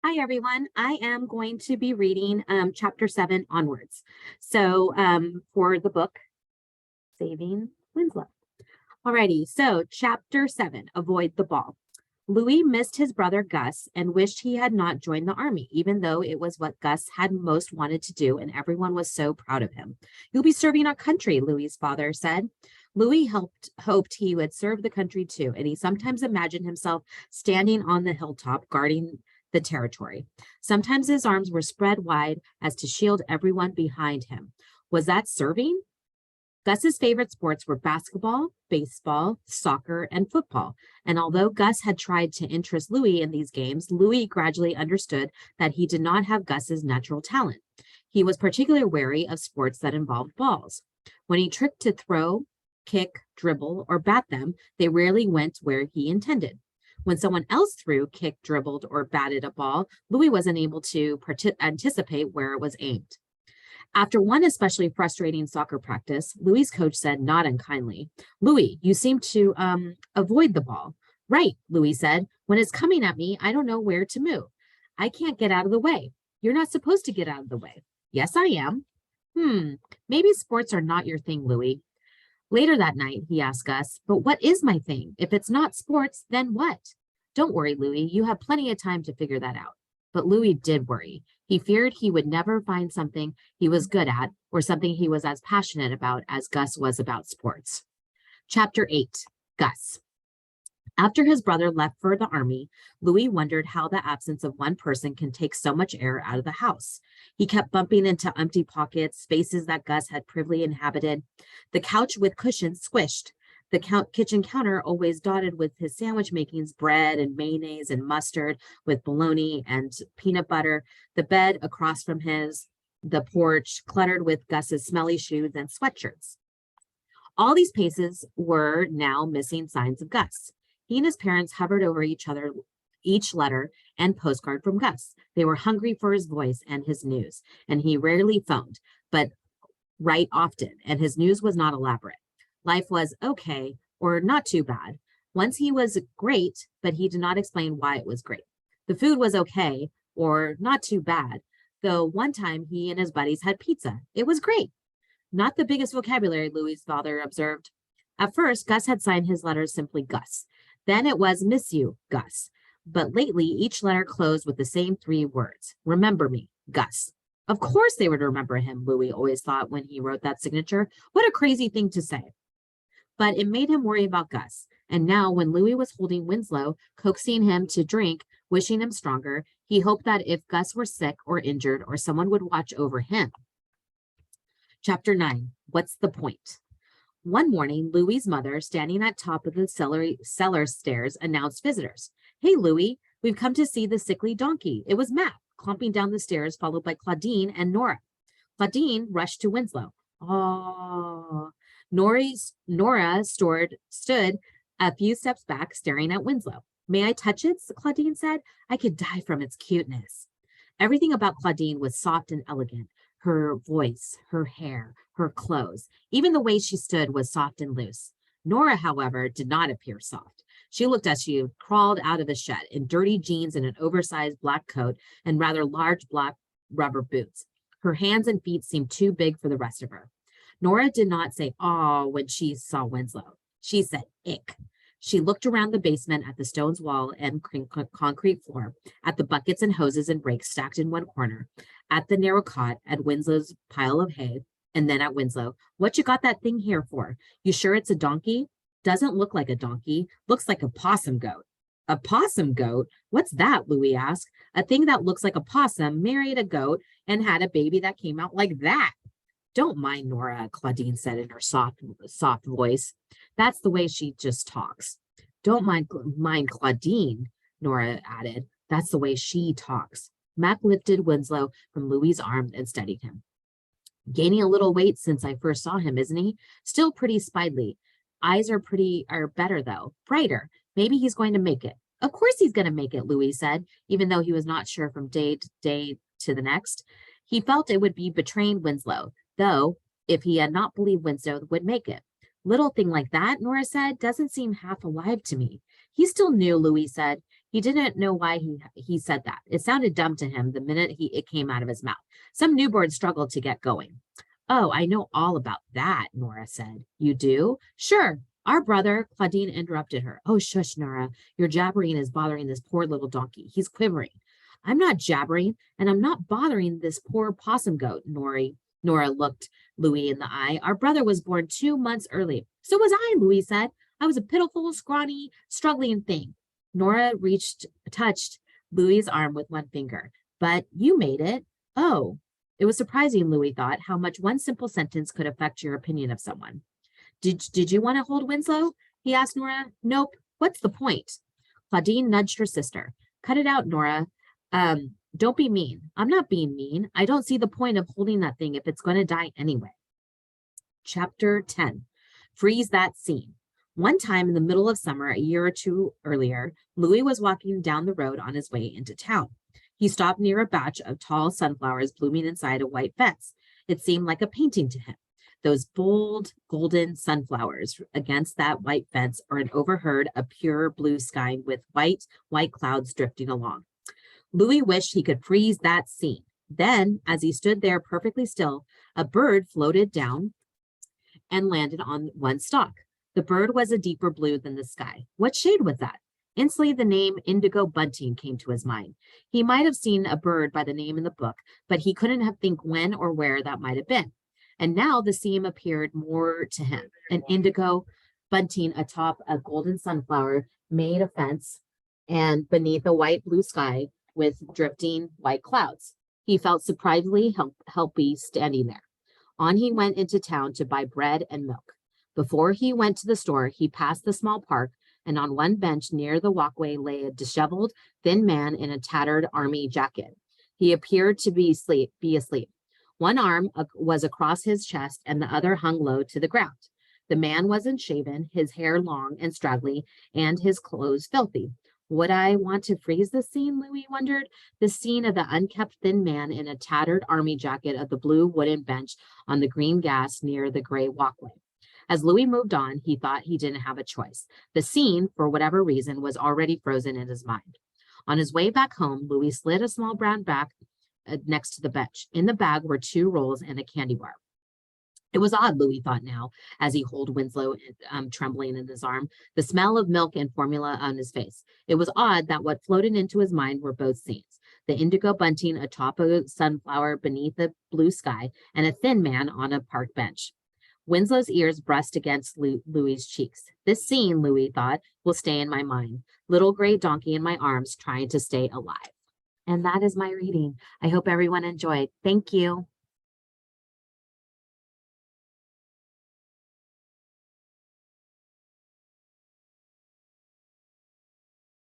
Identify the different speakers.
Speaker 1: Hi, everyone. I am going to be reading chapter 7 onwards. For the book, Saving Winslow. Alrighty, so chapter 7, Avoid the Ball. Louis missed his brother Gus and wished he had not joined the army, even though it was what Gus had most wanted to do, and everyone was so proud of him. You'll be serving our country, Louis's father said. Louis hoped he would serve the country too, and he sometimes imagined himself standing on the hilltop guarding the territory. Sometimes his arms were spread wide as to shield everyone behind him. Was that serving? Gus's favorite sports were basketball, baseball, soccer, and football. And although Gus had tried to interest Louis in these games, Louis gradually understood that he did not have Gus's natural talent. He was particularly wary of sports that involved balls. When he tried to throw, kick, dribble, or bat them, they rarely went where he intended. When someone else threw, kicked, dribbled, or batted a ball, Louis wasn't able to anticipate where it was aimed. After one especially frustrating soccer practice, Louis's coach said, not unkindly, "Louis, you seem to avoid the ball." "Right," Louis said. "When it's coming at me, I don't know where to move. I can't get out of the way." "You're not supposed to get out of the way." "Yes, I am." Maybe sports are not your thing, Louis." Later that night, he asked Gus, "But what is my thing? If it's not sports, then what?" "Don't worry, Louis. You have plenty of time to figure that out." But Louis did worry. He feared he would never find something he was good at or something he was as passionate about as Gus was about sports. Chapter 8, Gus. After his brother left for the army, Louis wondered how the absence of one person can take so much air out of the house. He kept bumping into empty pockets, spaces that Gus had previously inhabited. The couch with cushions squished. The kitchen counter always dotted with his sandwich makings, bread and mayonnaise and mustard with bologna and peanut butter. The bed across from the porch cluttered with Gus's smelly shoes and sweatshirts. All these places were now missing signs of Gus. He and his parents hovered over each letter and postcard from Gus. They were hungry for his voice and his news, and he rarely phoned, but write often, and his news was not elaborate. Life was okay or not too bad. Once he was great, but he did not explain why it was great. The food was okay or not too bad, though one time he and his buddies had pizza. It was great. Not the biggest vocabulary, Louis's father observed. At first, Gus had signed his letters simply Gus. Then it was "Miss you, Gus." But lately, each letter closed with the same 3 words. "Remember me, Gus." Of course they would remember him, Louis always thought when he wrote that signature. What a crazy thing to say. But it made him worry about Gus. And now, when Louis was holding Winslow, coaxing him to drink, wishing him stronger, he hoped that if Gus were sick or injured or someone would watch over him. Chapter 9, What's the Point? One morning, Louis's mother, standing at top of the cellar stairs, announced visitors. "Hey, Louis, we've come to see the sickly donkey." It was Matt, clumping down the stairs, followed by Claudine and Nora. Claudine rushed to Winslow. "Oh." Nora stood a few steps back, staring at Winslow. "May I touch it?" Claudine said. "I could die from its cuteness." Everything about Claudine was soft and elegant. Her voice, her hair, her clothes, even the way she stood was soft and loose. Nora, however, did not appear soft. She looked as she crawled out of the shed in dirty jeans and an oversized black coat and rather large black rubber boots. Her hands and feet seemed too big for the rest of her. Nora did not say "aw" when she saw Winslow. She said "ick." She looked around the basement at the stones wall and concrete floor, at the buckets and hoses and rakes stacked in one corner, at the narrow cot, at Winslow's pile of hay, and then at Winslow. "What you got that thing here for? You sure it's a donkey?" "Doesn't look like a donkey. Looks like a possum goat." "A possum goat? What's that?" Louis asked. "A thing that looks like a possum married a goat and had a baby that came out like that." "Don't mind Nora," Claudine said in her soft voice. "That's the way she just talks." "Don't mind Claudine," Nora added. "That's the way she talks." Mac lifted Winslow from Louis's arm and steadied him. "Gaining a little weight since I first saw him, isn't he? Still pretty spindly. Eyes are better though, brighter. Maybe he's going to make it." "Of course he's going to make it," Louis said, even though he was not sure from day to the next. He felt it would be betraying Winslow, though, if he had not believed Winslow would make it. "Little thing like that," Nora said, "doesn't seem half alive to me." "He's still new," Louis said. He didn't know why he said that. It sounded dumb to him the minute it came out of his mouth. Some newborn struggled to get going. Oh, I know all about that, Nora said. You do? Sure. Our brother, Claudine interrupted her. Oh, shush, Nora. Your jabbering is bothering this poor little donkey. He's quivering. I'm not jabbering, and I'm not bothering this poor possum goat, Nora looked Louis in the eye. Our brother was born 2 months early. So was I, Louis said. I was a pitiful, scrawny, struggling thing. Nora touched Louis's arm with one finger. But you made it. Oh. It was surprising, Louis thought, how much one simple sentence could affect your opinion of someone. Did you want to hold Winslow? He asked Nora. Nope. What's the point? Claudine nudged her sister. Cut it out, Nora. Don't be mean. I'm not being mean. I don't see the point of holding that thing if it's going to die anyway. Chapter 10. Freeze that scene. One time in the middle of summer, a year or two earlier, Louis was walking down the road on his way into town. He stopped near a batch of tall sunflowers blooming inside a white fence. It seemed like a painting to him. Those bold, golden sunflowers against that white fence, or an overhead a pure blue sky with white clouds drifting along. Louis wished he could freeze that scene. Then, as he stood there perfectly still, a bird floated down and landed on one stalk. The bird was a deeper blue than the sky. What shade was that? Instantly, the name indigo bunting came to his mind. He might have seen a bird by the name in the book, but he couldn't think when or where that might have been. And now the scene appeared more to him. An indigo bunting atop a golden sunflower made a fence and beneath a white blue sky with drifting white clouds. He felt surprisingly helpy standing there. On he went into town to buy bread and milk. Before he went to the store, he passed the small park, and on one bench near the walkway lay a disheveled, thin man in a tattered army jacket. He appeared to be asleep. One arm was across his chest, and the other hung low to the ground. The man wasn't shaven, his hair long and straggly, and his clothes filthy. Would I want to freeze the scene, Louis wondered, the scene of the unkempt thin man in a tattered army jacket of the blue wooden bench on the green grass near the gray walkway. As Louis moved on, he thought he didn't have a choice. The scene, for whatever reason, was already frozen in his mind. On his way back home, Louis slid a small brown bag next to the bench. In the bag were 2 rolls and a candy bar. It was odd, Louis thought now, as he held Winslow trembling in his arm, the smell of milk and formula on his face. It was odd that what floated into his mind were both scenes. The indigo bunting atop a sunflower beneath a blue sky, and a thin man on a park bench. Winslow's ears brushed against Louis's cheeks. This scene, Louis thought, will stay in my mind. Little gray donkey in my arms trying to stay alive. And that is my reading. I hope everyone enjoyed. Thank you.